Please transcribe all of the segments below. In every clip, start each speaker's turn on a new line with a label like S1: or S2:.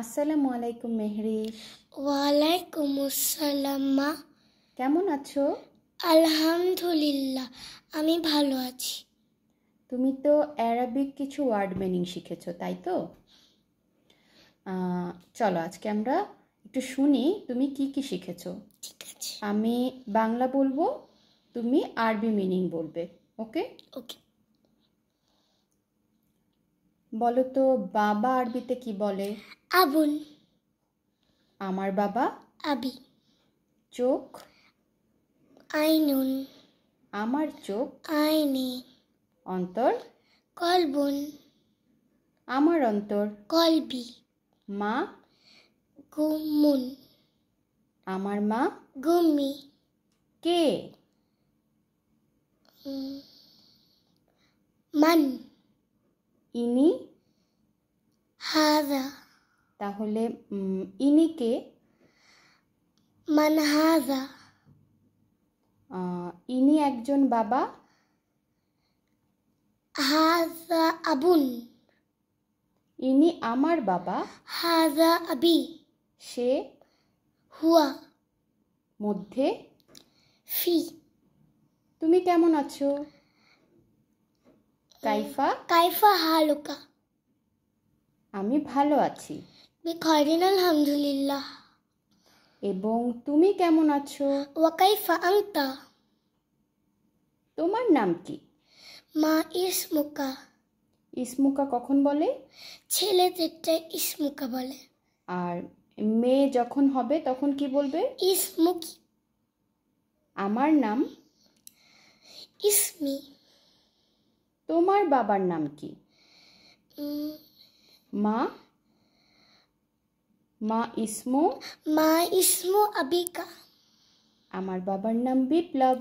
S1: আসসালামু আলাইকুম মেহরি।
S2: ওয়ালাইকুম আসসালাম মা।
S1: কেমন আছো?
S2: আলহামদুলিল্লাহ, আমি ভালো আছি।
S1: তুমি তো অ্যারাবিক কিছু ওয়ার্ড মিনিং শিখেছো, তাই তো? চলো আজকে আমরা একটু শুনি তুমি কি কি শিখেছো।
S2: ঠিক আছে,
S1: আমি বাংলা বলবো, তুমি আরবি মিনিং বলবে। ওকে?
S2: ওকে।
S1: বলো তো, বাবা আরবিতে কি বলে?
S2: আবুন।
S1: আমার বাবা।
S2: আবি।
S1: চোখ?
S2: আইনুন।
S1: আমার চোখ।
S2: আইনি।
S1: অন্তর?
S2: কলবুন।
S1: আমার অন্তর।
S2: কলবি।
S1: মা?
S2: গুমুন।
S1: আমার মা।
S2: গুমি।
S1: কে?
S2: মান।
S1: ইনি?
S2: হাজা।
S1: তাহলে ইনি কে?
S2: মান হাজা।
S1: ইনি একজন বাবা।
S2: হাজা আবুন।
S1: ইনি আমার বাবা।
S2: হাজা আবি।
S1: সে?
S2: হুয়া।
S1: মধ্যে?
S2: ফি।
S1: তুমি কেমন আছো? কাইফা?
S2: কাইফা হালুকা।
S1: আমি ভালো আছি।
S2: বিখাইরিন আলহামদুলিল্লাহ।
S1: এবং তুমি কেমন আছো?
S2: ওয়া কাইফা আনতা।
S1: তোমার নাম কি?
S2: মা ইসমুকা।
S1: ইসমুকা কখন বলে?
S2: ছেলেদেরটা ইসমুকা বলে।
S1: আর মেয়ে যখন হবে তখন কি বলবে?
S2: ইসমুকি।
S1: আমার নাম?
S2: ইসমি।
S1: তোমার বাবার নাম কি? মা? মা ইসমু?
S2: মা ইসমু আবিকা।
S1: আমার বাবার নাম বিপ্লব।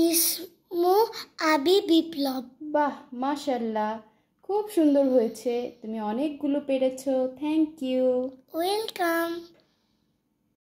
S2: ইসমু আবি বিপ্লব।
S1: বাহ, মাশাল্লাহ, খুব সুন্দর হয়েছে। তুমি অনেকগুলো পেরেছো। Thank you.
S2: ওয়েলকাম।